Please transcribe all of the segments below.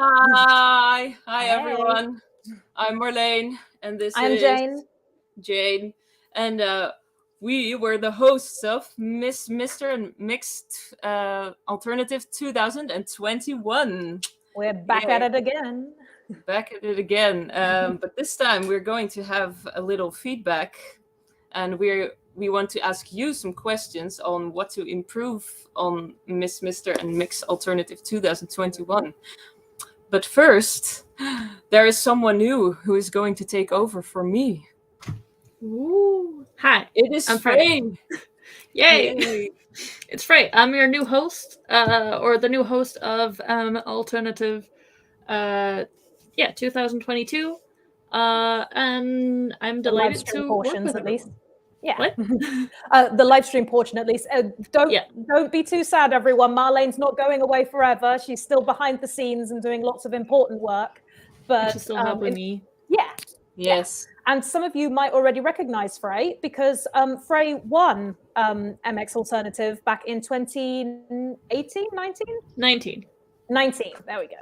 Hi Hey. everyone. I'm Marlene, and this I'm is Jane. Jane, and we were the hosts of Miss, Mister, and Mixed Alternative 2021. We're back at it again. Back at it again, but this time we're going to have a little feedback, and we want to ask you some questions on what to improve on Miss, Mister, and Mixed Alternative 2021. But first, there is someone new who is going to take over for me. Ooh. Hi. It is I'm Frey. Yay. Yay. It's Frey. I'm your new host, or the new host of Alternative 2022. And I'm The delighted live stream to work portions, with at least. everyone. Yeah. What? The live stream portion, at least. Don't be too sad, everyone. Marlene's not going away forever. She's still behind the scenes and doing lots of important work. But She's still helping me. Yeah. Yes. And some of you might already recognize Frey because Frey won MX Alternative back in 2018, 19? 19. 19. There we go.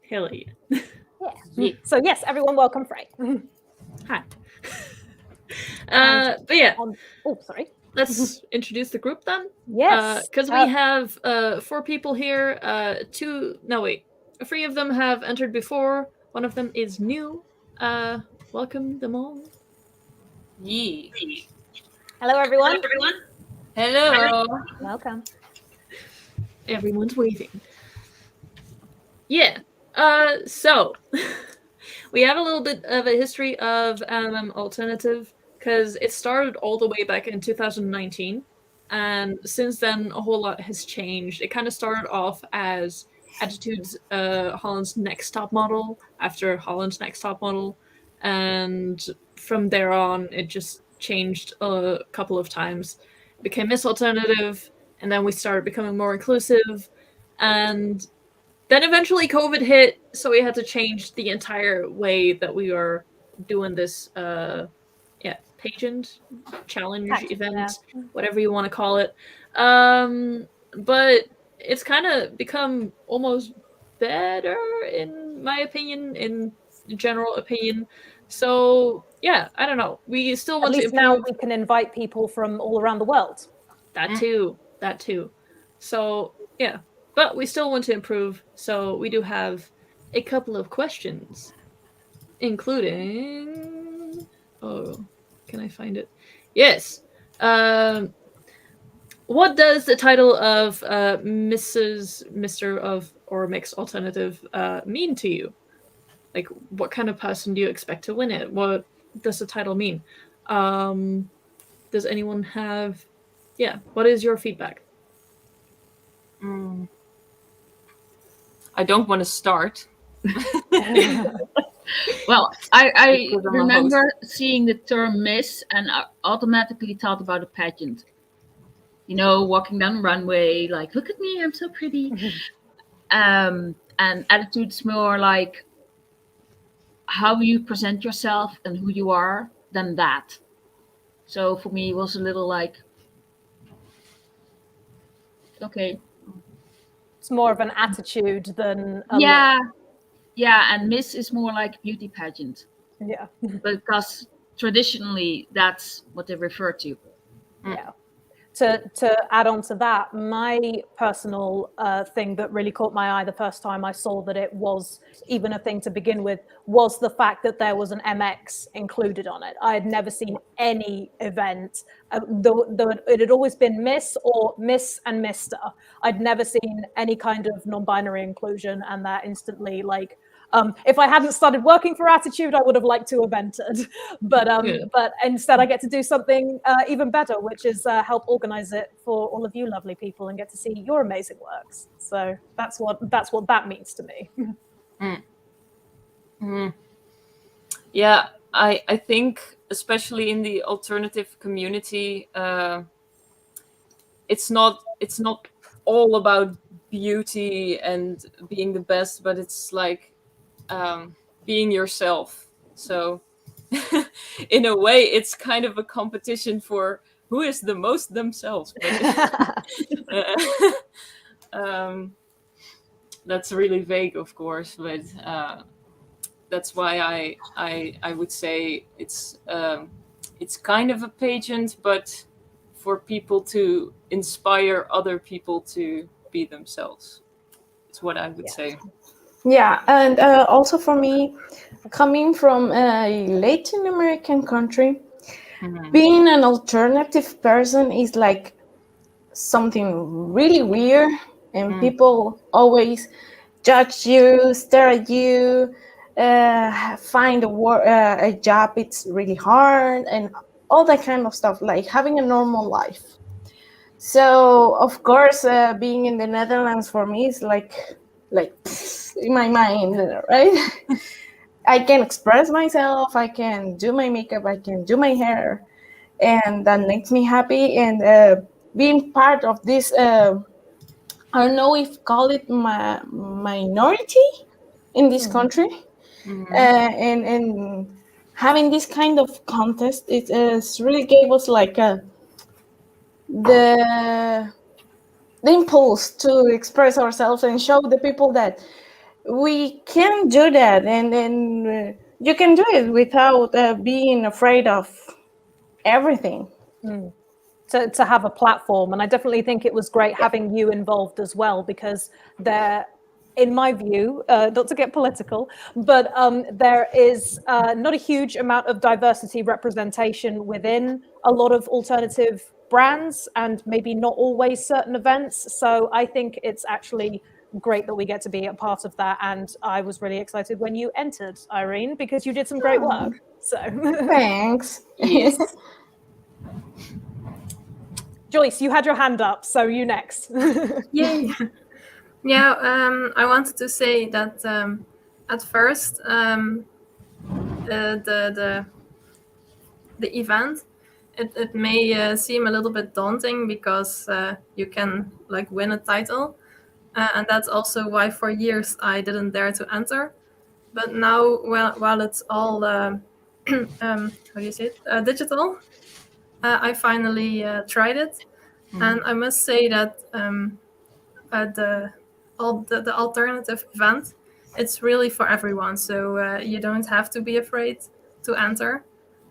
Hell yeah. Yeah. So yes, everyone, welcome Frey. Hi. But yeah. Sorry. Let's introduce the group then. Yes. Because we have 4 people here. 3 of them have entered before. One of them is new. Welcome them all. Yee. Hello, everyone. Hello. Welcome. Everyone's waving. Yeah. So we have a little bit of a history of Alternative because it started all the way back in 2019, and since then a whole lot has changed. It kind of started off as Attitude's Holland's Next Top Model after Holland's Next Top Model, and from there on it just changed a couple of times. It became Miss Alternative, and then we started becoming more inclusive, and then eventually COVID hit, so we had to change the entire way that we are doing this pageant, challenge, event, whatever you want to call it. But it's kind of become almost better, in my opinion, in general opinion. So, yeah, I don't know. We still want to improve. Now we can invite people from all around the world. That too. So, yeah. But we still want to improve, so we do have a couple of questions, including... Oh, can I find it? Yes. What does the title of Mrs., Mr. of, or Mixed Alternative mean to you? Like, what kind of person do you expect to win it? What does the title mean? Does anyone have... Yeah, what is your feedback? I don't want to start. Well, I remember seeing the term Miss and I automatically thought about a pageant. You know, walking down the runway, like, look at me, I'm so pretty. And Attitude's more like how you present yourself and who you are than that. So for me, it was a little like, okay. It's more of an attitude than a look. Yeah, and Miss is more like beauty pageant. Yeah. Because traditionally, that's what they refer to. Yeah. To add on to that, my personal thing that really caught my eye the first time I saw that it was even a thing to begin with was the fact that there was an MX included on it. I had never seen any event. It had always been Miss or Miss and Mister. I'd never seen any kind of non-binary inclusion, and that instantly, like, if I hadn't started working for Attitude, I would have liked to have entered. But instead I get to do something even better, which is help organize it for all of you lovely people and get to see your amazing works. So that's what that means to me. Yeah, I think especially in the alternative community, it's not all about beauty and being the best, but it's like being yourself. So in a way, it's kind of a competition for who is the most themselves. that's really vague, of course, but that's why I would say it's kind of a pageant, but for people to inspire other people to be themselves. Is what I would say. Yeah, and also for me, coming from a Latin American country, being an alternative person is like something really weird, and people always judge you, stare at you, find a job it's really hard, and all that kind of stuff, like having a normal life. So of course, being in the Netherlands for me is like in my mind, right? I can express myself, I can do my makeup, I can do my hair, and that makes me happy. And being part of this, I don't know if call it minority in this country, and having this kind of contest, it really gave us like the impulse to express ourselves and show the people that we can do that, and then you can do it without being afraid of everything. To have a platform. And I definitely think it was great having you involved as well, because there, in my view, not to get political, but there is not a huge amount of diversity representation within a lot of alternative brands, and maybe not always certain events. So I think it's actually great that we get to be a part of that. And I was really excited when you entered, Irene, because you did some great work. So Thanks. Yes. Joyce, you had your hand up, so you next. Yay. Yeah, I wanted to say that at first the event, it may seem a little bit daunting, because you can like win a title, and that's also why for years I didn't dare to enter. But now, while it's all how do you say it, digital, I finally tried it, and I must say that the alternative event, it's really for everyone. So you don't have to be afraid to enter.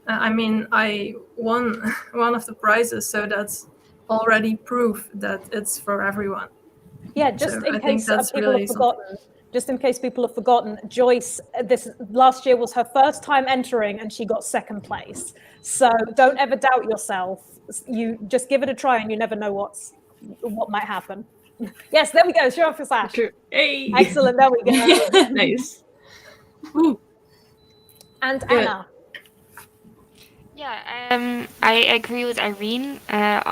I mean, I won one of the prizes, so that's already proof that it's for everyone. Yeah, just So in I think case that's people really have forgotten. Just in case people have forgotten, Joyce, this last year was her first time entering, and she got second place. So don't ever doubt yourself. You just give it a try, and you never know what might happen. Yes, there we go. Show off your sash. True. Hey. Excellent. There we go. Nice. And Good. Anna. Yeah, I agree with Irene.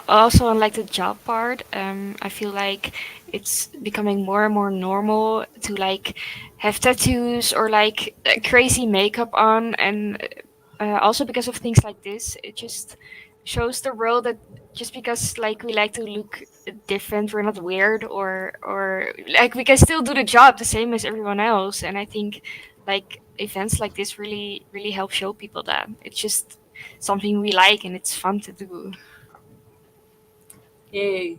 Also, on like the job part, I feel like it's becoming more and more normal to like have tattoos or like crazy makeup on, and also because of things like this, it just shows the world that just because like we like to look different, we're not weird, or like we can still do the job the same as everyone else. And I think like events like this really help show people that it's just something we like and it's fun to do. Yay.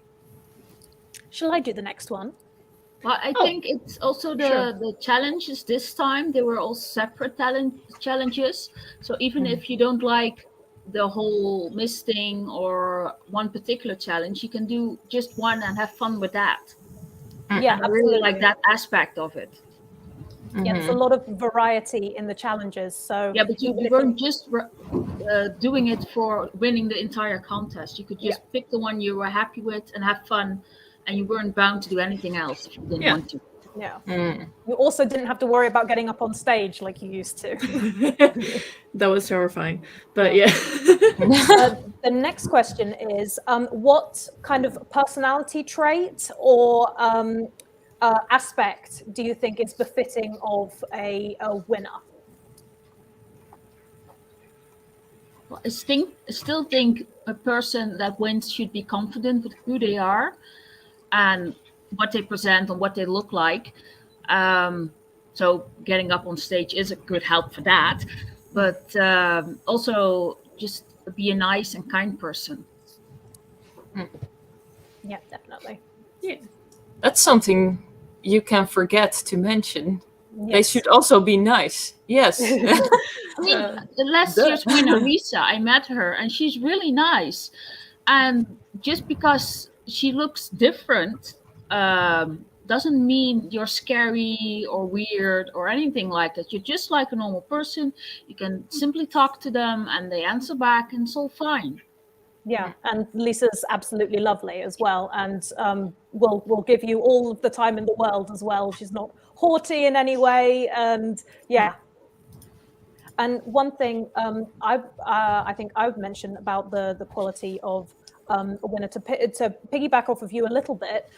Shall I do the next one? Well, I think it's also the challenges this time. They were all separate challenges. So even if you don't like the whole Miss thing or one particular challenge, you can do just one and have fun with that. Yeah, I really like that aspect of it. Yeah, there's a lot of variety in the challenges. So Yeah, but you weren't just doing it for winning the entire contest. You could just pick the one you were happy with and have fun, and you weren't bound to do anything else if you didn't want to. Yeah. You also didn't have to worry about getting up on stage like you used to. That was terrifying. But yeah. The next question is, what kind of personality trait or aspect do you think is befitting of a winner? Well, I still think a person that wins should be confident with who they are and what they present and what they look like. So getting up on stage is a good help for that. But also just be a nice and kind person. Yeah, definitely. Yeah. That's something you can forget to mention. They Yes. should also be nice. Yes. I mean, the last year's winner, Risa, I met her, and she's really nice. And just because she looks different doesn't mean you're scary or weird or anything like that. You're just like a normal person. You can simply talk to them, and they answer back, and it's all fine. Yeah, and Lisa's absolutely lovely as well, and will give you all of the time in the world as well. She's not haughty in any way, and yeah. And one thing I think I've mentioned about the quality of a winner, to piggyback off of you a little bit,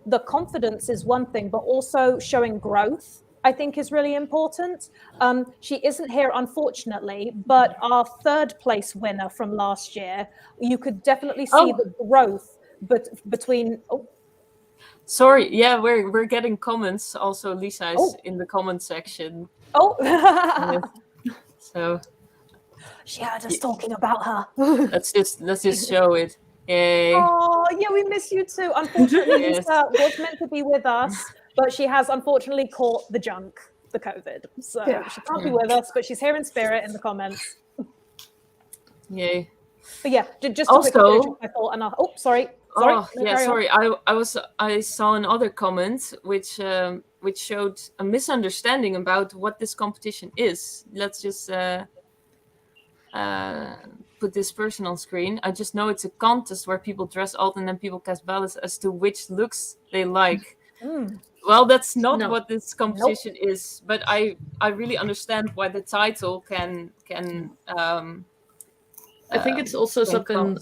the confidence is one thing, but also showing growth, I think, is really important. She isn't here, unfortunately, but our third place winner from last year, you could definitely see the growth between. Oh. Sorry, yeah, we're getting comments. Also, Lisa is in the comment section. Oh. So she heard us talking about her. let's just show it. Yay. Oh, yeah, we miss you too. Unfortunately, Lisa was meant to be with us, but she has unfortunately caught the junk, the COVID. So she can't be with us, but she's here in spirit in the comments. Yay. But yeah, just also, to quickly I thought, and sorry. Sorry. I saw another comment which showed a misunderstanding about what this competition is. Let's just put this person on screen. I just know it's a contest where people dress alt and then people cast ballots as to which looks they like. Well, that's not what this competition is, but I really understand why the title can I think it's also something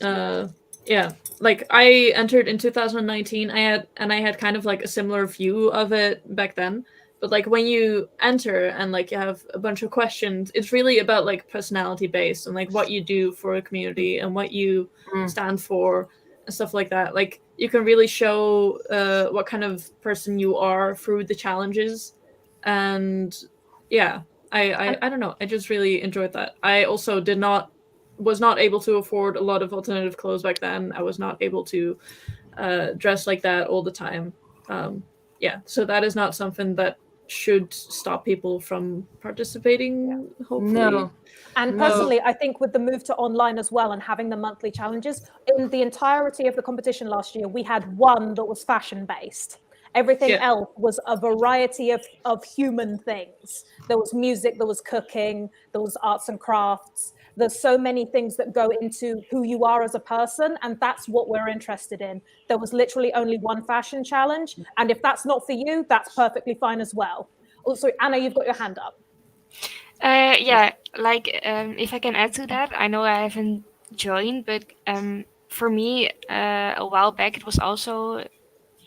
like I entered in 2019. I had kind of like a similar view of it back then, but like when you enter and like you have a bunch of questions, it's really about like personality based and like what you do for a community and what you stand for and stuff like that. Like you can really show what kind of person you are through the challenges. And yeah, I don't know, I just really enjoyed that. I also was not able to afford a lot of alternative clothes back then. I was not able to dress like that all the time. So that is not something that should stop people from participating, hopefully. No. And personally, I think with the move to online as well and having the monthly challenges, in the entirety of the competition last year, we had one that was fashion-based. Everything else was a variety of human things. There was music, there was cooking, there was arts and crafts. There's so many things that go into who you are as a person, and that's what we're interested in. There was literally only one fashion challenge, and if that's not for you, that's perfectly fine as well. Oh, sorry, Anna, you've got your hand up. If I can add to that, I know I haven't joined, but for me, a while back, it was also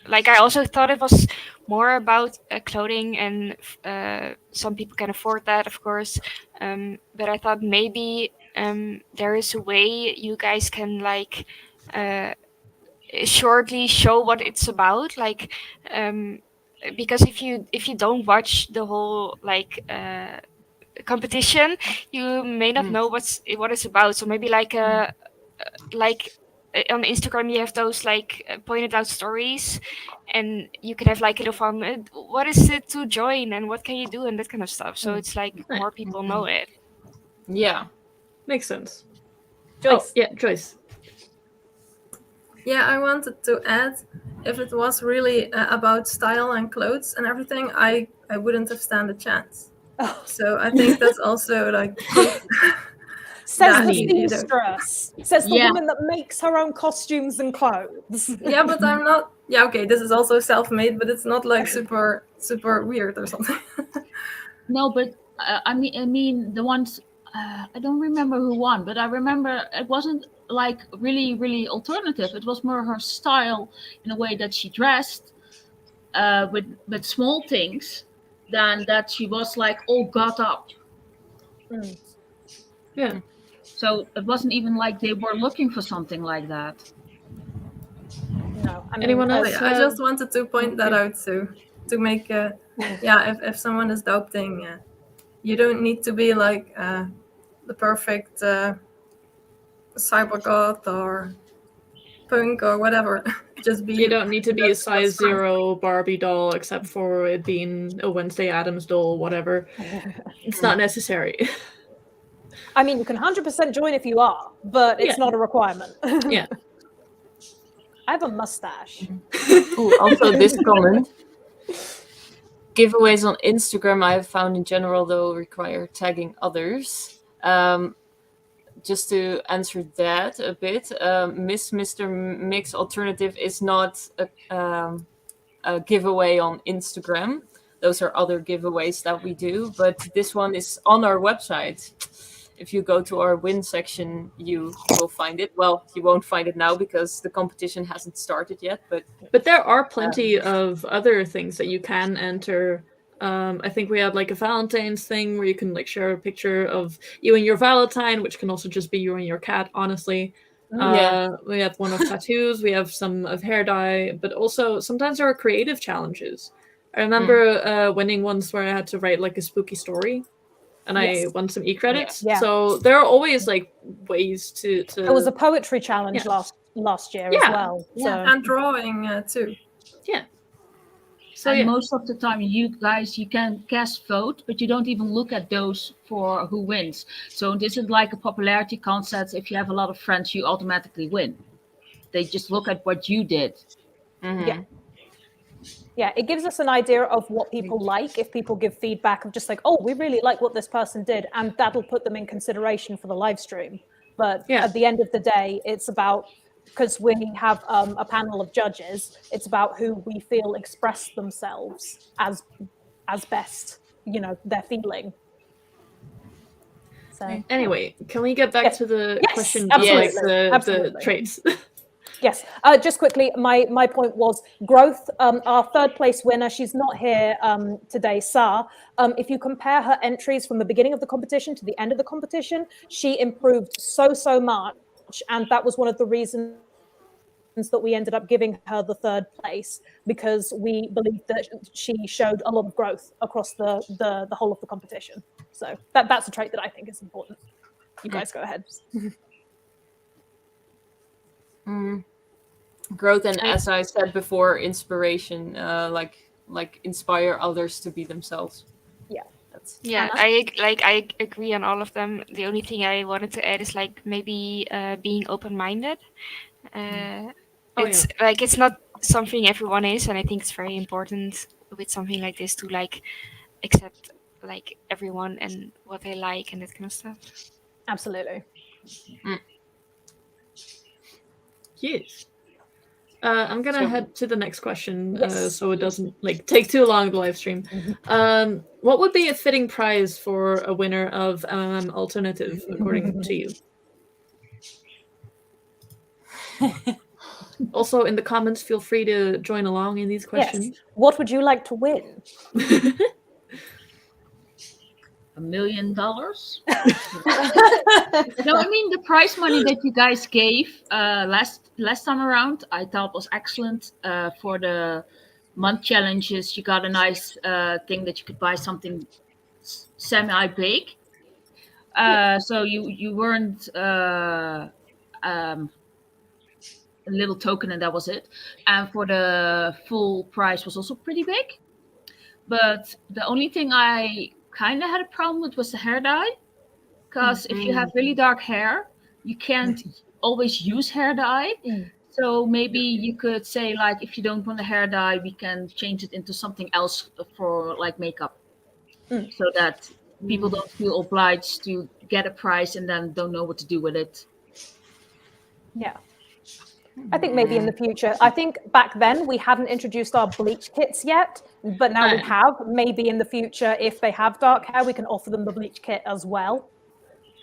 like I also thought it was more about clothing, and some people can afford that, of course. But I thought maybe there is a way you guys can like shortly show what it's about, like because if you don't watch the whole like competition, you may not know what it's about. So maybe like on Instagram you have those like pointed out stories, and you can have like a little fun. What is it to join, and what can you do, and that kind of stuff. So it's like more people know it. Yeah, makes sense. Joyce. Joyce. Yeah, I wanted to add, if it was really about style and clothes and everything, I wouldn't have stand a chance. So I think that's also like says the seamstress, says the woman that makes her own costumes and clothes. Yeah, but I'm not. Yeah, okay, this is also self-made, but it's not like super weird or something. No, but I mean the ones I don't remember who won, but I remember it wasn't like really, really alternative. It was more her style in a way that she dressed with small things than that she was like all got up. Yeah. So it wasn't even like they were looking for something like that. No. I mean, anyone else? I just wanted to point that out to make if someone is doubting, you don't need to be like the perfect cyber god or punk or whatever. just be. You don't need to be a that's size fine. 0 Barbie doll, except for it being a Wednesday Addams doll, whatever. It's not necessary. I mean, you can 100% join if you are, but it's Yeah. not a requirement. Yeah. I have a mustache. Ooh, also, this comment. Giveaways on Instagram, I have found in general, though, require tagging others. Just to answer that a bit, Mr. Mix Alternative is not a giveaway on Instagram. Those are other giveaways that we do, but this one is on our website. If you go to our win section, you will find it. Well, you won't find it now because the competition hasn't started yet, but there are plenty of other things that you can enter. I think we had like a Valentine's thing where you can like share a picture of you and your Valentine, which can also just be you and your cat, honestly. Yeah. We have one of tattoos, we have some of hair dye, but also sometimes there are creative challenges. I remember winning ones where I had to write like a spooky story, and I won some e-credits. Yeah. So there are always like ways to There was a poetry challenge last year as well. So. And drawing too. So and most of the time, you can cast vote, but you don't even look at those for who wins. So this is like a popularity contest. If you have a lot of friends, you automatically win. They just look at what you did. Yeah. Yeah, it gives us an idea of what people like if people give feedback of just like, oh, we really like what this person did, and that'll put them in consideration for the live stream. But at the end of the day, it's about, because we have a panel of judges, it's about who we feel express themselves as best, they're feeling. So anyway, can we get back to the question of like the traits? Yes, just quickly, my point was growth. Our third place winner, she's not here today, Sa. If you compare her entries from the beginning of the competition to the end of the competition, she improved so much. And that was one of the reasons that we ended up giving her the third place, because we believe that she showed a lot of growth across the whole of the competition. So that's a trait that I think is important. You guys go ahead. Growth, and as I said before, inspiration, like inspire others to be themselves. Yeah, I agree on all of them. The only thing I wanted to add is like maybe being open-minded. It's not something everyone is, and I think it's very important with something like this to like accept like everyone and what they like and that kind of stuff. Absolutely. Yes. I'm gonna head to the next question, so it doesn't like take too long the live stream. What would be a fitting prize for a winner of MMM Alternative, according to you? Also, in the comments, feel free to join along in these questions. Yes. What would you like to win? $1 million? No, I mean the prize money that you guys gave last time around, I thought was excellent. For the month challenges, you got a nice thing that you could buy something semi-big. So you weren't a little token, and that was it. And for the full price was also pretty big. But the only thing I kind of had a problem with was the hair dye, because if you have really dark hair, you can't always use hair dye. So maybe you could say, like, if you don't want the hair dye, we can change it into something else for like makeup, so that people don't feel obliged to get a prize and then don't know what to do with it. Yeah. I think maybe in the future. I think back then we hadn't introduced our bleach kits yet, but now we have. Maybe in the future, if they have dark hair, we can offer them the bleach kit as well.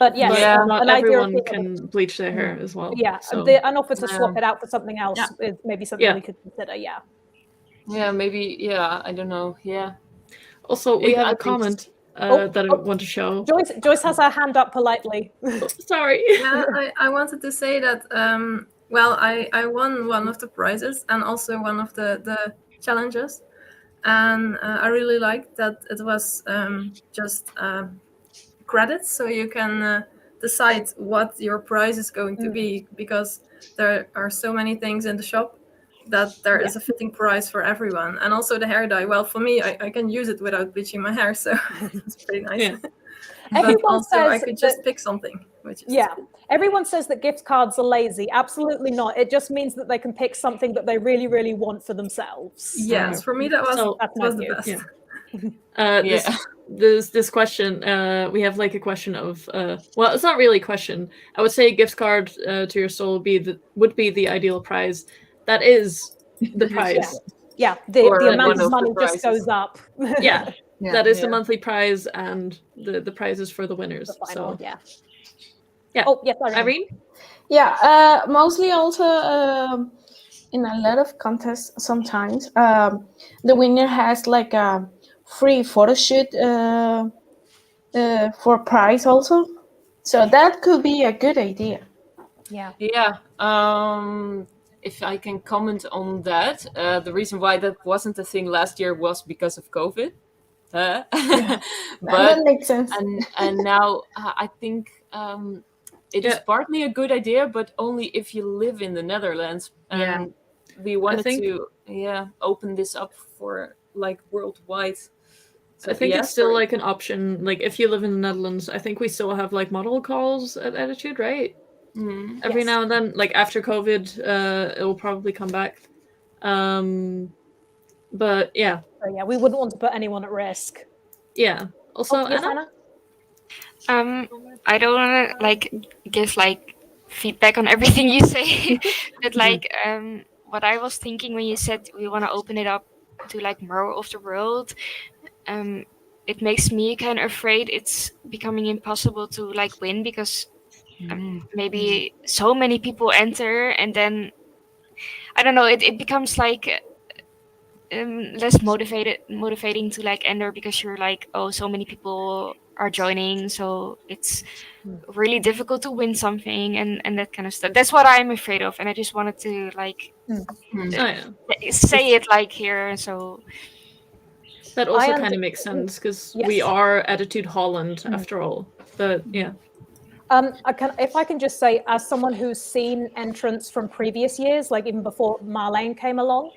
But not everyone can bleach their hair as well. Yeah, so. an offer to swap it out for something else is maybe something we could consider. Yeah. Yeah, maybe. Yeah, I don't know. Yeah. Also, we have a comment that I want to show. Joyce has her hand up politely. Sorry. Yeah, I wanted to say that. Well, I won one of the prizes and also one of the challenges, and I really liked that it was just credits, so you can decide what your prize is going to be, because there are so many things in the shop, that there is a fitting price for everyone. And also the hair dye. Well, for me, I can use it without bleaching my hair, so it's pretty nice. Yeah. But Everyone also, I says could just that- pick something, which is Yeah. Everyone says that gift cards are lazy. Absolutely not. It just means that they can pick something that they really, really want for themselves. Yes, for me that was So- That's my was the view. best. Yeah. This question, we have like a question of well, it's not really a question. I would say a gift card to your soul would be the ideal prize. That is the prize. Yeah, the Or amount one of of the money just prizes. goes up. Yeah. Yeah. That is the Yeah. monthly prize and the prizes for the winners. The final, So yeah. Yeah. Oh, yes, Irene. Irene? Yeah, mostly also in a lot of contests sometimes the winner has like a free photo shoot for prize also. So that could be a good idea. Yeah. Yeah. If I can comment on that, the reason why that wasn't a thing last year was because of COVID. But That makes sense. and now I think it is Yeah. partly a good idea, but only if you live in the Netherlands. And Yeah. we wanted think- to open this up for like worldwide. So, I think yeah, it's still sorry. like an option. Like if you live in the Netherlands, I think we still have like model calls at Attitude, right? Mm. Every Yes. now and then, like after COVID, it will probably come back. But yeah, So, yeah, we wouldn't want to put anyone at risk. yeah. Also, Oh, yes, Anna? Anna? I don't want to like give like feedback on everything you say, but like what I was thinking when you said we want to open it up to like more of the world, it makes me kind of afraid it's becoming impossible to like win because maybe so many people enter and then I don't know, it becomes like less motivating to like enter because you're like, oh, so many people are joining, so it's really difficult to win something and that kind of stuff. That's what I'm afraid of, and I just wanted to like Oh yeah. say it like here. So That also I kind of makes sense because Yes. we are Attitude Holland after all. But yeah. If I can just say, as someone who's seen entrants from previous years, like even before Marlene came along,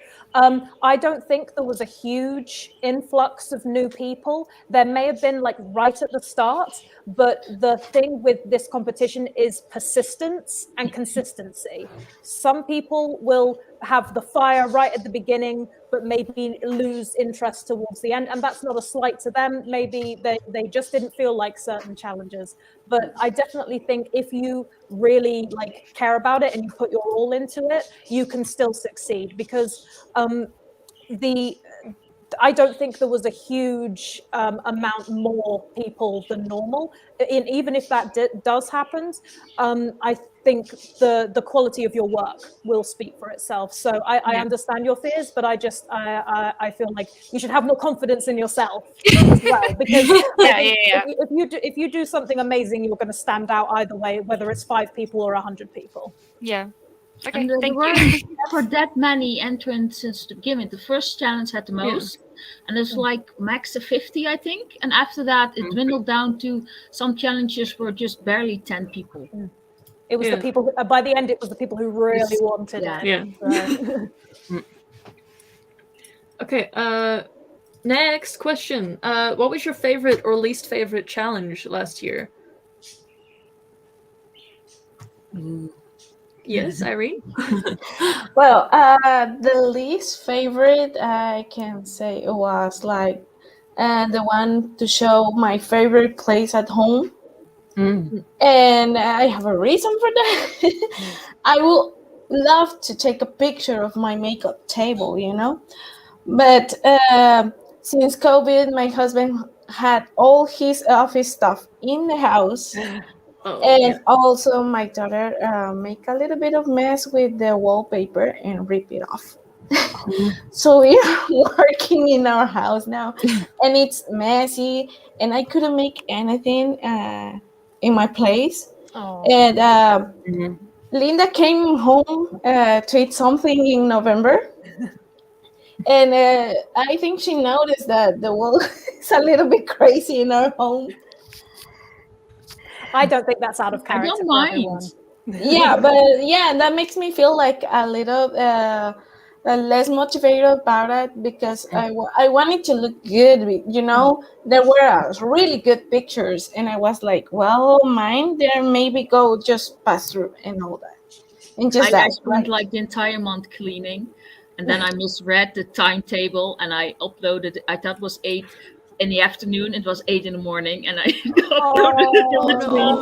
I don't think there was a huge influx of new people. There may have been like right at the start, but the thing with this competition is persistence and consistency. Some people will have the fire right at the beginning, but maybe lose interest towards the end. And that's not a slight to them. Maybe they just didn't feel like certain challenges. But I definitely think if you really like care about it and you put your all into it, you can still succeed because I don't think there was a huge amount more people than normal. Even if that does happen, I think the quality of your work will speak for itself. So I understand your fears, but I feel like you should have more confidence in yourself as well. Because if you do something amazing, you're going to stand out either way, whether it's 5 people or 100 people. yeah. Okay, And there thank weren't you. never that many entrants since the beginning. The first challenge had the most, and it's like max of 50, I think. And after that, it dwindled down to some challenges were just barely 10 people. It was the people, by the end, it was the people who really wanted it. Yeah. So. Okay, next question. What was your favorite or least favorite challenge last year? Yes, Irene? Well, the least favorite I can say was like the one to show my favorite place at home. And I have a reason for that. I would love to take a picture of my makeup table, you know, but since COVID, my husband had all his office stuff in the house. And also my daughter make a little bit of mess with the wallpaper and rip it off. So we are working in our house now and it's messy and I couldn't make anything in my place. And Linda came home to eat something in November. And I think she noticed that the wall is a little bit crazy in our home. I don't think that's out of character. I don't for mind. everyone. Yeah, but yeah, that makes me feel like a little less motivated about it because I wanted to look good. You know, there were really good pictures, and I was like, well, mine there maybe go just pass through and all that, and just I that, spent right? like the entire month cleaning, and then I misread the timetable and I uploaded. I thought it was 8 in the afternoon. It was 8 in the morning, and I uploaded it in between.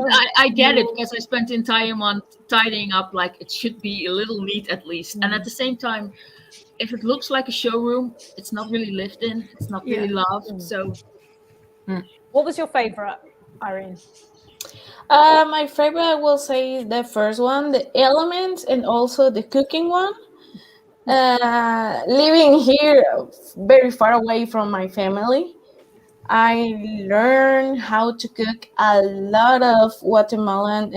But I get it because I spent the entire month tidying up like it should be a little neat at least. And at the same time, if it looks like a showroom, it's not really lived in. It's not really loved. So What was your favorite, Irene? My favorite, I will say, is the first one, the elements, and also the cooking one. Living here, very far away from my family, I learned how to cook a lot of Guatemalan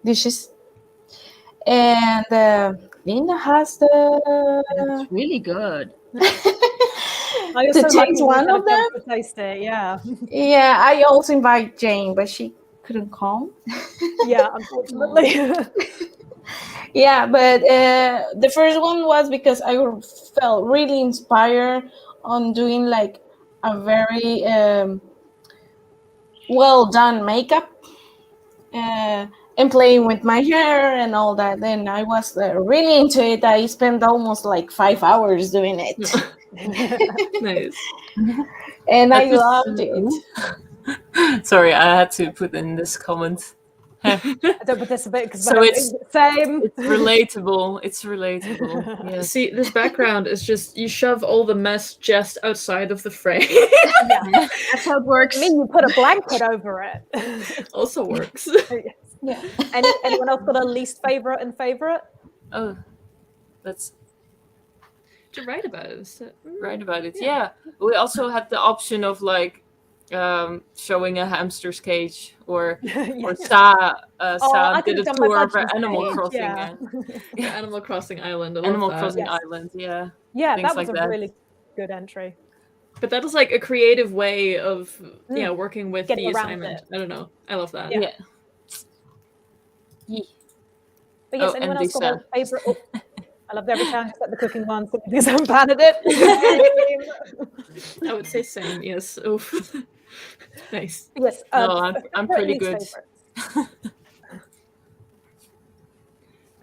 dishes, and Linda has it's really good. I to also like taste when one you of them. to taste it. Yeah, Yeah, I also invite Jane, but she couldn't come. yeah. Unfortunately, Yeah, but the first one was because I felt really inspired on doing like a very well done makeup and playing with my hair and all that. Then I was really into it. I spent almost like 5 hours doing it, Nice. and I That was- loved it. Sorry, I had to put in this comment. I don't participate because So it's- same. It's relatable. It's relatable. Yes. See, this background is just you shove all the mess just outside of the frame. That's how it works. I mean, you put a blanket over it. Also works. Yeah. Anyone else got a least favorite and favorite? Oh, that's To write about it. So, right about it. Yeah. We also had the option of like showing a hamster's cage or Sa I did could've a done my tour of budget's Animal cage, Crossing. yeah. Animal Crossing Island. I love Animal that. Crossing Yes. Island. Yeah. Yeah, Things that was like a that. really good entry. But that is like a creative way of working with Getting the around assignment. it. I don't know. I love that. Yeah. But yes, Oh, anyone and else got a Lisa. favorite? Oh, I loved every challenge except the cooking one simply because I'm bad at it. I would say same. Yes. Oof. Nice. Yes. No, I'm favorite, pretty least good. favorite.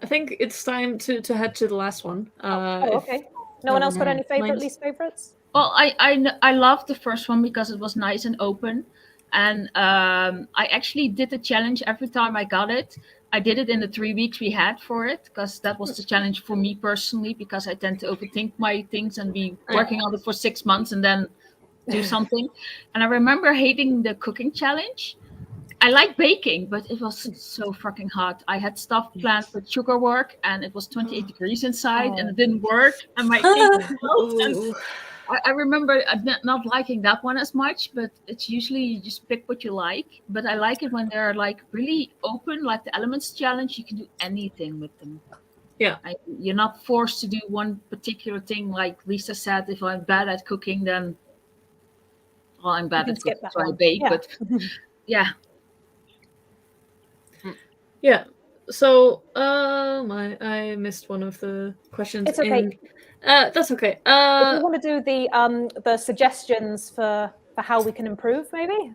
I think it's time to head to the last one. Oh, okay. No one else got any favorite, Mine's- least favorites? Well, I loved the first one because it was nice and open, and I actually did the challenge every time I got it. I did it in the 3 weeks we had for it because that was the challenge for me personally because I tend to overthink my things and be working on it for 6 months and then do something. And I remember hating the cooking challenge. I like baking, but it was so fucking hot. I had stuff planned for sugar work, and it was 28 degrees inside, and it didn't work. And my cake melted. And I remember not liking that one as much, but it's usually you just pick what you like. But I like it when they're like really open, like the Elements Challenge. You can do anything with them. Yeah. You're not forced to do one particular thing. Like Lisa said, if I'm bad at cooking, then well, I'm bad can at skip cooking, that so I one. bake. Yeah. But yeah. Yeah. So, I missed one of the questions. It's okay. That's okay. If you want to do the suggestions for how we can improve, maybe.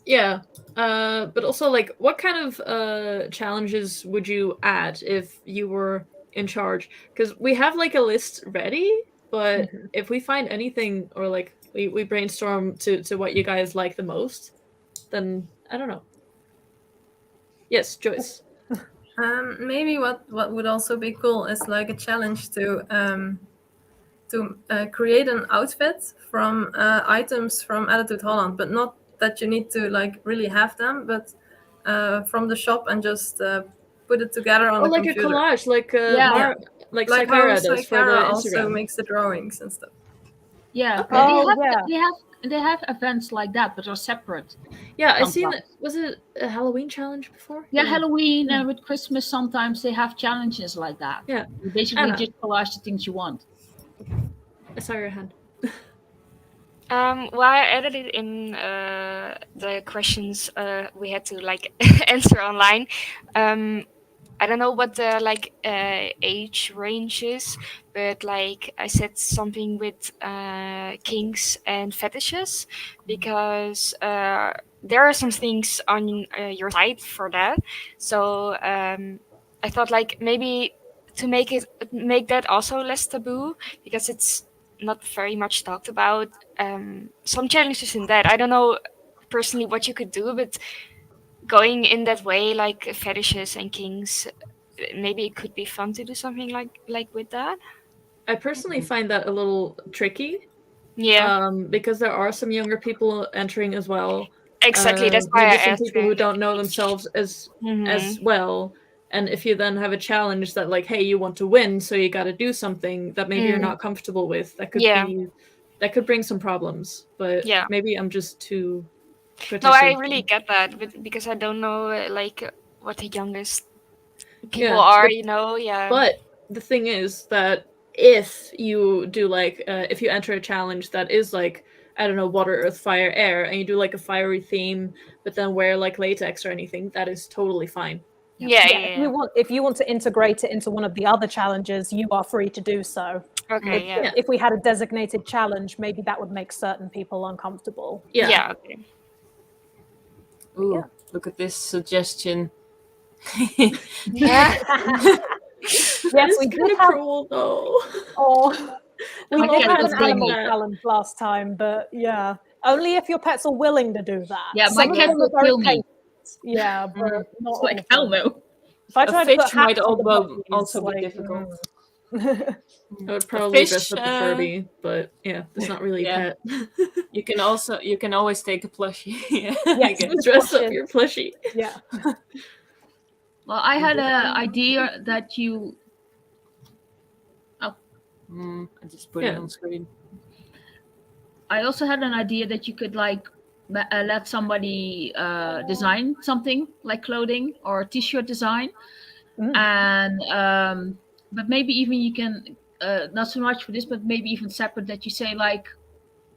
Yeah. But also, like, what kind of challenges would you add if you were in charge? Because we have like a list ready, but if we find anything or like we brainstorm to what you guys like the most, then I don't know. Yes, Joyce. Maybe what would also be cool is like a challenge to create an outfit from items from Attitude Holland, but not that you need to like really have them, but from the shop and just put it together on Or the like computer. a collage, like like Like how Sakara does for the Sakara also Instagram. makes the drawings and stuff. Yeah, Oh, they have events like that, but are separate. Yeah, I seen sometimes. it. Was it a Halloween challenge before? Yeah, Halloween and with Christmas sometimes they have challenges like that. Yeah. You basically Anna. just collage the things you want. I saw your hand. Well, I added it in the questions we had to like answer online. I don't know what the like age range is, but like I said something with kinks and fetishes, because there are some things on your site for that. So I thought like maybe to make that also less taboo, because it's not very much talked about. Some challenges in that. I don't know personally what you could do, but going in that way, like fetishes and kinks, maybe it could be fun to do something like with that. I personally find that a little tricky. Yeah, Because there are some younger people entering as well. exactly. That's why I Maybe some asked. people who don't know themselves as well. And if you then have a challenge that like, hey, you want to win, so you got to do something that maybe you're not comfortable with, that could bring some problems. But Yeah. maybe I'm just too No, protective. I really get that, because I don't know like what the youngest people Yeah, are. You know, yeah. But the thing is that if you do like, if you enter a challenge that is like, I don't know, water, earth, fire, air, and you do like a fiery theme, but then wear like latex or anything, that is totally fine. Yeah. If you want to integrate it into one of the other challenges, you are free to do so. Okay. Yeah. If we had a designated challenge, maybe that would make certain people uncomfortable. Yeah. Okay. Ooh, look at this suggestion. Yes, we did have. Cruel though. Oh, we I did get have it, an animal that. challenge last time, but yeah, only if your pets are willing to do that. Yeah, my Some of cat them are will very kill me. patient. Yeah, but not It's all like of hell them. no. If I A try to put fish might hats on the also puppies, be like, difficult. I would probably fish, dress up a Furby, but yeah, it's not really Yeah. a pet. You can always take a plushie. I Yes. guess. Dress up your plushie. yeah. Well, I had an idea that you. I just put it on screen. I also had an idea that you could like let somebody design something like clothing or t-shirt design, and but maybe even you can not so much for this, but maybe even separate that you say like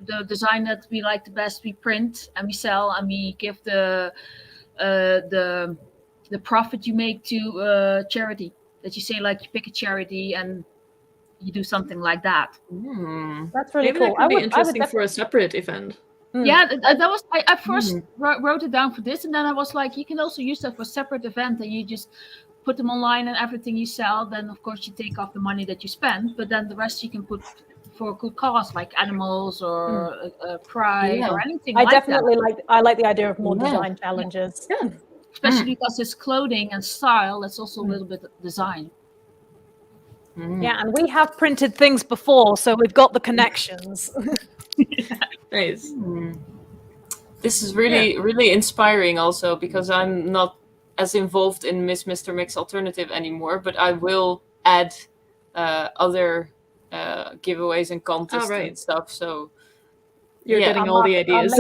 the design that we like the best we print and we sell and we give the profit you make to charity. That you say like you pick a charity and you do something like that. That's really Maybe cool. that could be interesting for a separate event. Yeah, that was I first wrote it down for this, and then I was like, you can also use that for a separate event, and you just put them online and everything you sell. Then of course you take off the money that you spend, but then the rest you can put for a good cause, like animals or pride or anything. I like definitely that. like the idea of more design challenges. Yeah. Especially because it's clothing and style. That's also a little bit design. Yeah, and we have printed things before, so we've got the connections. Nice. This is really inspiring also, because I'm not as involved in Mr. Mix Alternative anymore, but I will add other giveaways and contests and stuff. So you're getting all the ideas.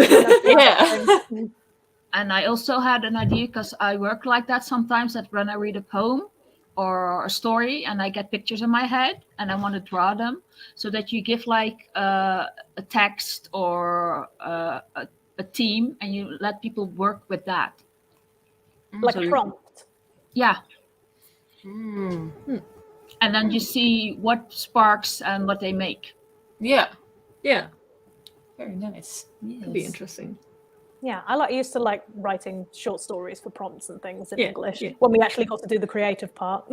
Yeah. And I also had an idea because I work like that sometimes, that when I read a poem or a story and I get pictures in my head and I want to draw them, so that you give like a text or a theme and you let people work with that. Like a prompt. Yeah. And then you see what sparks and what they make. Yeah. Yeah. Very nice. Yes. Could be interesting. Yeah, I used to like writing short stories for prompts and things in English, yeah. when we actually got to do the creative part.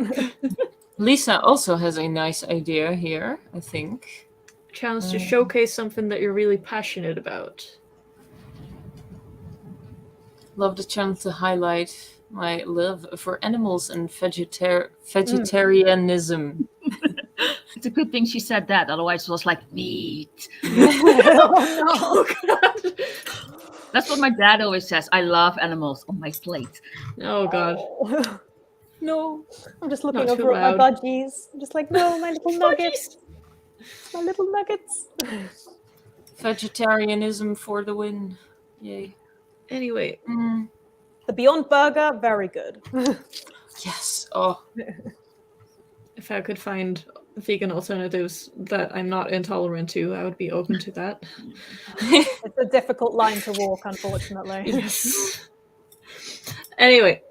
Lisa also has a nice idea here, I think. Chance to showcase something that you're really passionate about. Love the chance to highlight my love for animals and vegetarianism. It's a good thing she said that, otherwise it was like meat. Oh god. That's what my dad always says. I love animals on my plate. Oh god. No, I'm just looking Not too over at my loud. budgies. I'm just like, no, my little nuggets. My little nuggets. Vegetarianism for the win. Yay. Anyway. The Beyond Burger, very good. Yes. Oh. If I could find vegan alternatives that I'm not intolerant to, I would be open to that. It's a difficult line to walk, unfortunately. Yes. Anyway,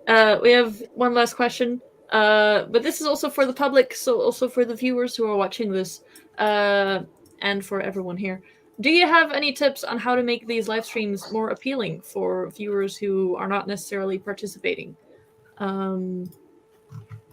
we have one last question. But this is also for the public, so also for the viewers who are watching this, and for everyone here. Do you have any tips on how to make these live streams more appealing for viewers who are not necessarily participating?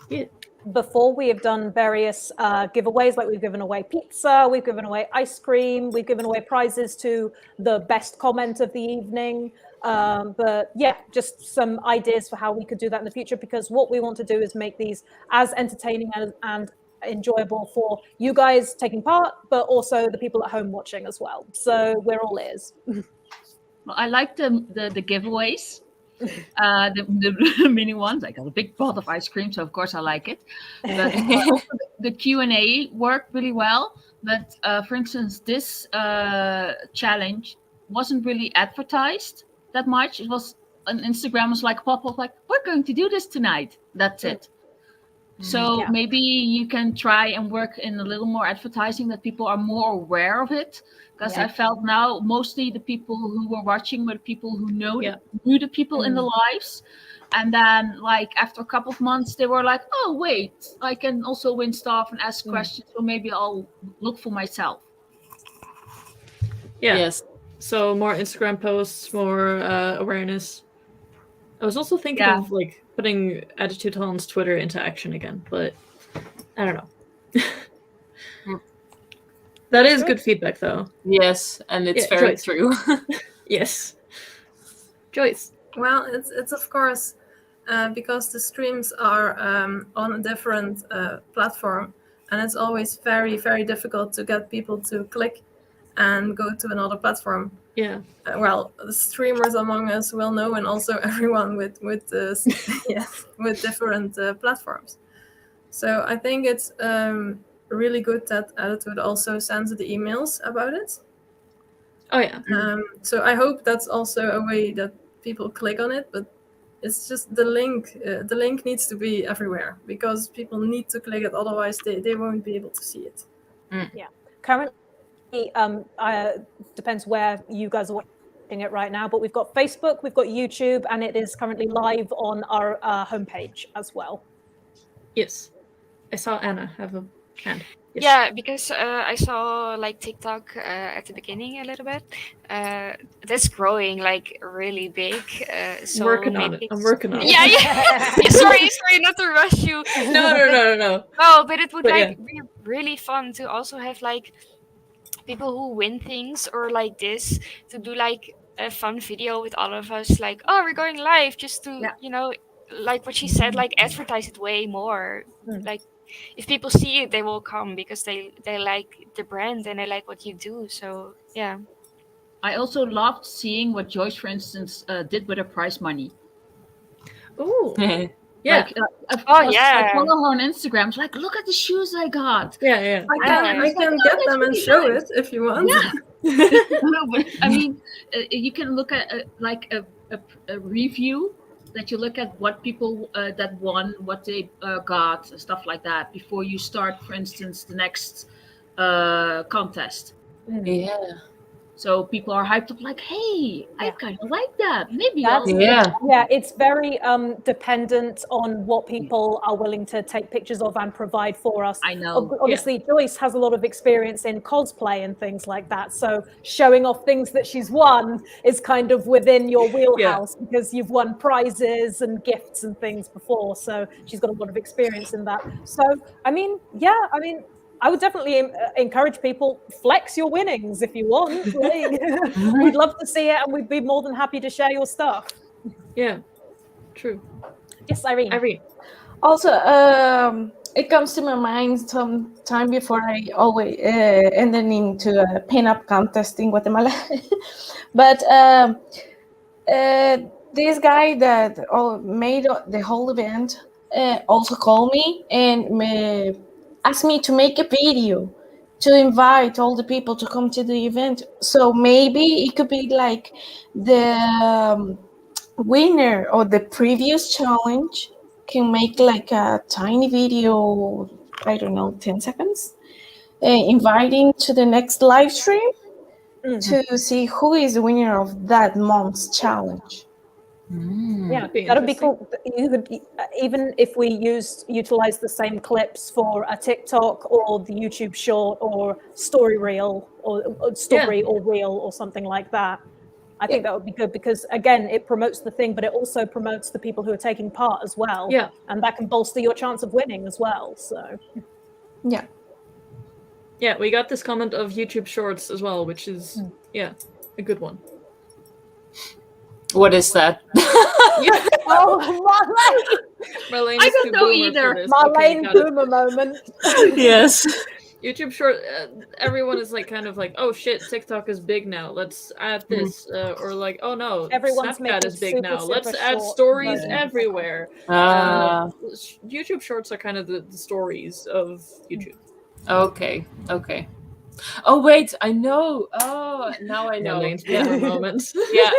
Yeah. Before, we have done various giveaways, like we've given away pizza, we've given away ice cream, we've given away prizes to the best comment of the evening. But yeah, just some ideas for how we could do that in the future, because what we want to do is make these as entertaining and enjoyable for you guys taking part, but also the people at home watching as well. So we're all ears. Well, I like the giveaways. The mini ones. I got a big pot of ice cream, so of course I like it. But also the Q&A worked really well. But for instance, this challenge wasn't really advertised that much. It was on Instagram, was like pop up, like, we're going to do this tonight. That's it. So maybe you can try and work in a little more advertising, that people are more aware of it. Because I felt now mostly the people who were watching were people who knew the people in the lives. And then like after a couple of months, they were like, oh, wait, I can also win stuff and ask questions. So maybe I'll look for myself. Yeah. Yes. So more Instagram posts, more awareness. I was also thinking of like putting Attitude Holland's Twitter into action again, but I don't know. That is good feedback, though. Yes, and it's very Joyce. true. Yes. Joyce. Well, it's of course because the streams are on a different platform, and it's always very, very difficult to get people to click and go to another platform. Yeah. Well, the streamers among us will know, and also everyone with different platforms. So I think it's really good that Attitude also sends the emails about it. Oh yeah. So I hope that's also a way that people click on it, but it's just the link. The link needs to be everywhere, because people need to click it, otherwise they won't be able to see it. Yeah. Currently, depends where you guys are watching it right now, but we've got Facebook, we've got YouTube, and it is currently live on our homepage as well. Yes. I saw Anna have a hand. Yes. Yeah, because I saw like TikTok at the beginning a little bit. That's growing like really big. So I'm working on it. maybe I'm working on it. Yeah, yeah. sorry, not to rush you. No. No, but it would But be really fun to also have like people who win things or like this, to do like a fun video with all of us, like, oh, we're going live, just to like what she said, like advertise it way more. Like if people see it, they will come because they like the brand and they like what you do. So yeah. I also loved seeing what Joyce, for instance, did with her prize money. Ooh. Yeah. I follow her on Instagram. It's like, look at the shoes I got. Yeah. I can get them and show it if you want. Yeah. No, but I mean, you can look at like a review, that you look at what people that won, what they got, stuff like that, before you start, for instance, the next contest. Yeah. So people are hyped up, like, hey, I kind of like that. Maybe Yeah, it's very dependent on what people are willing to take pictures of and provide for us. I know. Obviously, Joyce has a lot of experience in cosplay and things like that. So showing off things that she's won is kind of within your wheelhouse, because you've won prizes and gifts and things before. So she's got a lot of experience in that. So, I would definitely encourage people, flex your winnings if you want. We'd love to see it, and we'd be more than happy to share your stuff. Yeah, true. Yes, Irene. Also, it comes to my mind some time before I always ended into a pin-up contest in Guatemala. But this guy that made the whole event also called me and asked me to make a video to invite all the people to come to the event. So maybe it could be like the winner of the previous challenge can make like a tiny video, I don't know, 10 seconds, inviting to the next live stream to see who is the winner of that month's challenge. Yeah, That'd be that'd be interesting. cool. You could even if we utilize the same clips for a TikTok or the YouTube short or story reel or story or reel or something like that. I think that would be good because again, it promotes the thing, but it also promotes the people who are taking part as well. Yeah. And that can bolster your chance of winning as well. So Yeah. Yeah, we got this comment of YouTube Shorts as well, which is a good one. What is that? oh, Marlene I is don't too know boomer either. for this. Marlene Okay, got it. Boomer moment. Yes. YouTube Short. Everyone is like kind of like, oh shit, TikTok is big now. Let's add this, or like, oh no, Everyone's Snapchat making is big super, now. Let's super add short stories versions. everywhere. Ah, YouTube Shorts are kind of the stories of YouTube. okay. Oh wait, I know. Oh, now I know. Marlene's Yeah. boomer moment. Yeah.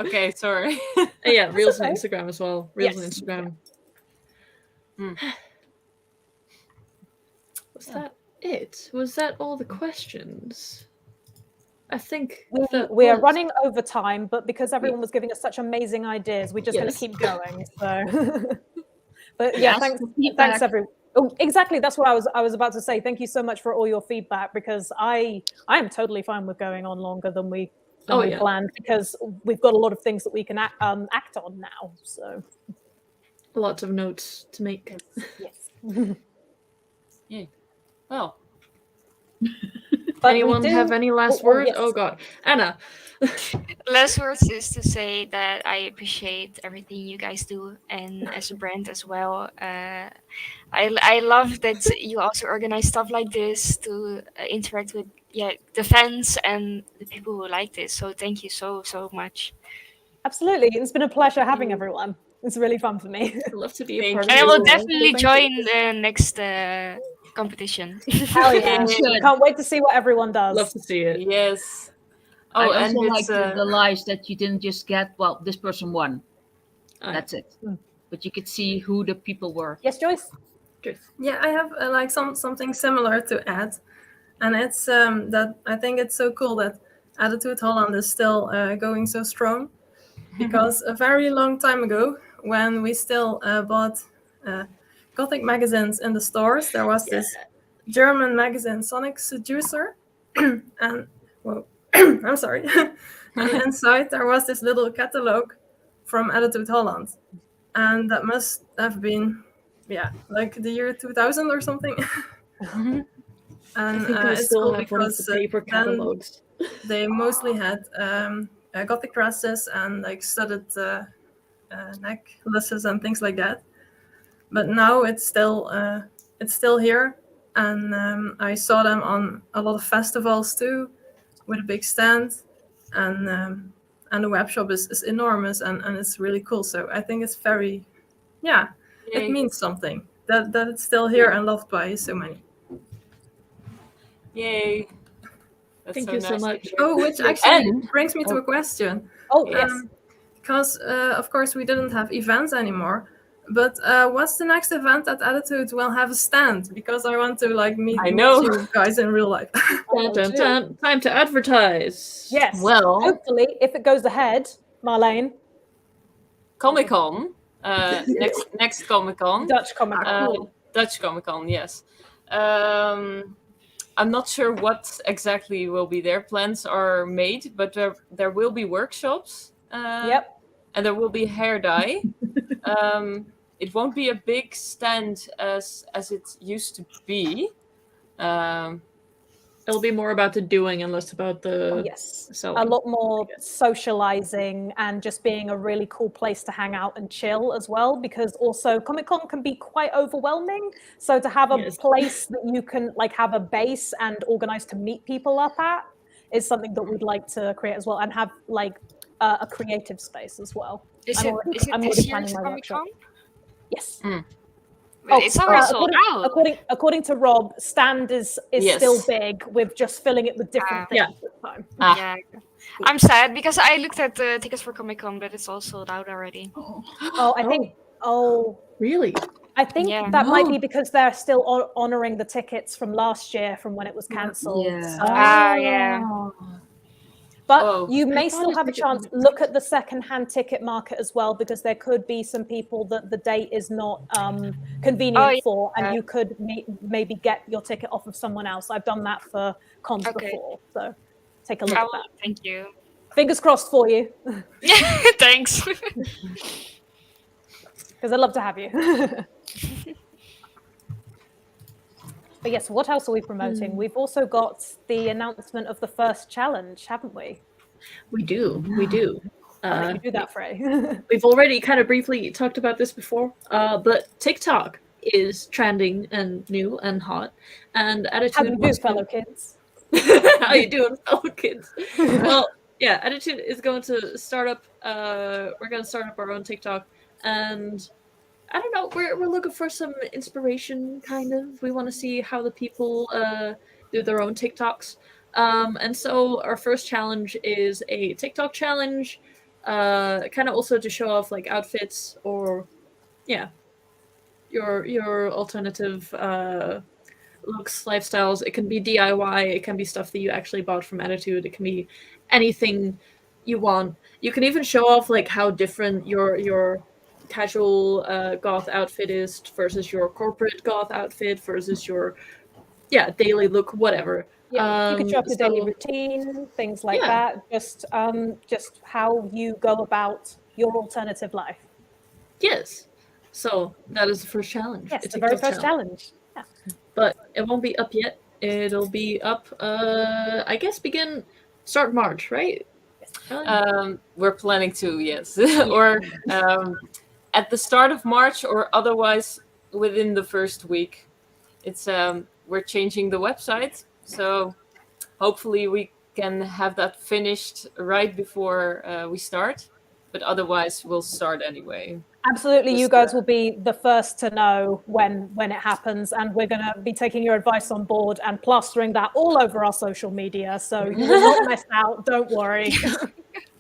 Okay, sorry. Yeah, Reels okay. on Instagram as well. Reels on Yes. Instagram. Hmm. Was that it? Was that all the questions? I think We are was. running over time, but because everyone was giving us such amazing ideas, we're just going Yes. to keep going. So, but Yes, thanks, feedback. everyone. Oh, exactly. That's what I was about to say. Thank you so much for all your feedback because I am totally fine with going on longer than we planned because we've got a lot of things that we can act on now. So Lots of notes to make. yes. Well, But Anyone have any last words? yes. Oh god, Anna. Last words is to say that I appreciate everything you guys do, and as a brand as well. I love that you also organize stuff like this to interact with the fans and the people who like this. So thank you so much. Absolutely. It's been a pleasure having everyone. It's really fun for me. I'd love to be a Thank part you. of And I this will as well, so definitely thank you. join the next competition. Hell yeah. Should. Can't wait to see what everyone does. Love to see it. yes. I Oh, also and like it's the lives that you didn't just get, well, this person won. That's it. Mm. But you could see who the people were. Yes, Joyce? Yeah, I have like something similar to add, and it's that I think it's so cool that Attitude Holland is still going so strong, because a very long time ago, when we still bought Gothic magazines in the stores, there was this German magazine, Sonic Seducer, and well, I'm sorry, and inside there was this little catalog from Attitude Holland, and that must have been like the year 2000 or something. Mhm. And I think I it's still cool have one of because the paper then catalogs. they mostly had Gothic dresses and like studded necklaces and things like that. But now it's still here, and I saw them on a lot of festivals too, with a big stand, and the web shop is enormous and it's really cool. So I think it's very, it Yay. means something that it's still here and loved by so many. Yay. That's Thank you so nice to much. hear. Oh, which actually And- brings me to a question. Oh, yes. Because of course we didn't have events anymore, but what's the next event that Attitude will have a stand? Because I want to like meet you guys in real life. Dun, dun, dun. Time to advertise. Yes. Well, Hopefully, if it goes ahead, Marlene, Comic-Con. Next Comic-Con. Dutch Comic Con. Dutch Comic-Con, yes. I'm not sure what exactly will be there. Plans are made, but there will be workshops. Yep. And there will be hair dye. It won't be a big stand as it used to be. It'll be more about the doing and less about the Yes. selling. A lot more socializing and just being a really cool place to hang out and chill as well, because also Comic-Con can be quite overwhelming. So to have a place that you can like have a base and organize to meet people up at is something that we'd like to create as well, and have like a creative space as well. Is I'm it already this year's planning my workshop. Comic-Con? Yes. But it's already sold out. According to Rob, stand is Yes. still big. We're just filling it with different things at the time. Yeah. I'm sad because I looked at the tickets for Comic-Con, but it's all sold out already. I think. Really? I think Yeah. that might be because they're still honoring the tickets from last year, from when it was cancelled. Yeah. So, Yeah. But you I may thought still it have a was chance. Look at the second-hand ticket market as well, because there could be some people that the date is not convenient yeah. for, and you could maybe get your ticket off of someone else. I've done that for cons Okay. before, so take a look I at will, that. thank you. Fingers crossed for you, Thanks. because I'd love to have you. But yes, what else are we promoting? We've also got the announcement of the first challenge, haven't we? We do. I'll let you do that, Frey. We've already kind of briefly talked about this before, but TikTok is trending and new and hot, and How Attitude do you do, wants to- fellow kids? How you doing, fellow kids? Well, yeah, Attitude is going to start up. We're going to start up our own TikTok, and I don't know. We're looking for some inspiration, kind of. We want to see how the people do their own TikToks. And so our first challenge is a TikTok challenge, kind of also to show off like outfits or, yeah, your alternative looks, lifestyles. It can be DIY. It can be stuff that you actually bought from Attitude. It can be anything you want. You can even show off like how different your casual goth outfit is versus your corporate goth outfit versus your daily look, whatever. Yeah, you could show up your daily routine, things like that. Just how you go about your alternative life. Yes. So that is the first challenge. Yes, It's the a very TikTok first challenge. Yeah. But it won't be up yet. It'll be up I guess start March, right? We're planning to, yes. Or at the start of March, or otherwise within the first week. It's we're changing the website, so hopefully we can have that finished right before we start. But otherwise, we'll start anyway. Absolutely, you guys will be the first to know when it happens, and we're going to be taking your advice on board and plastering that all over our social media, so you will not miss out. Don't worry.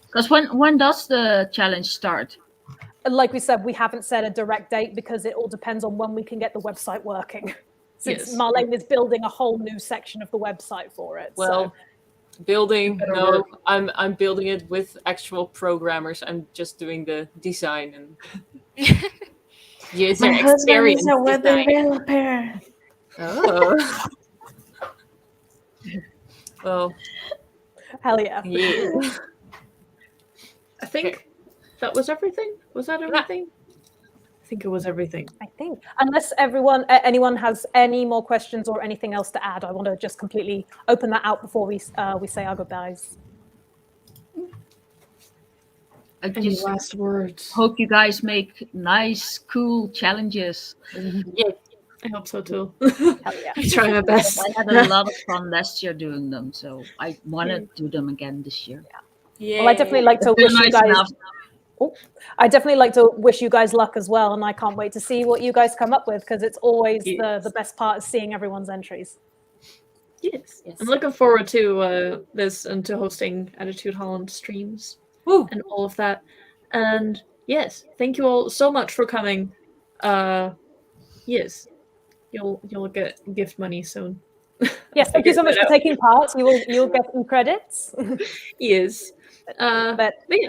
Because when does the challenge start? Like we said, we haven't set a direct date because it all depends on when we can get the website working. Since Yes. Marlene is building a whole new section of the website for it. Well, building, Better no, work. I'm building it with actual programmers. I'm just doing the design and user My husband experience is a web design. developer. Oh. Well, Hell yeah. yeah. I think that was everything. Was that everything? I think it was everything. I think, unless anyone has any more questions or anything else to add, I want to just completely open that out before we say our goodbyes. I Any just last words? hope you guys make nice, cool challenges. Yeah. I hope so too. Hell yeah. I try my best. I had a lot of fun last year doing them, so I want to do them again this year. Well, I definitely like to They're wish you nice guys. enough. I definitely like to wish you guys luck as well, and I can't wait to see what you guys come up with because it's always Yes. the best part is seeing everyone's entries. Yes. Yes. I'm looking forward to this and to hosting Attitude Holland streams Woo. and all of that. And yes, thank you all so much for coming. Yes, you'll get gift money soon. Yes, thank you so much for taking part. You'll get some credits. Yes. But yeah.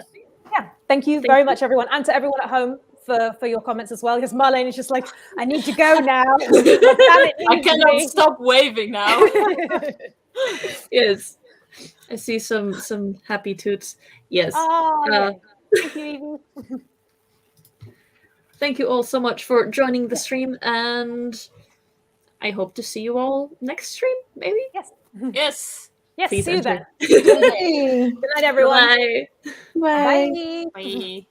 yeah, thank you Thank very you. much, everyone, and to everyone at home for your comments as well. Because Marlene is just like, I need to go now. I cannot stop waving now. Yes. I see some happy toots. Yes. Oh, Uh, thank you, Evie. Thank you all so much for joining the stream, and I hope to see you all next stream, maybe? Yes. Yes, Please see you then. enter. Hey, Good night, everyone. Bye. bye. Bye. Bye.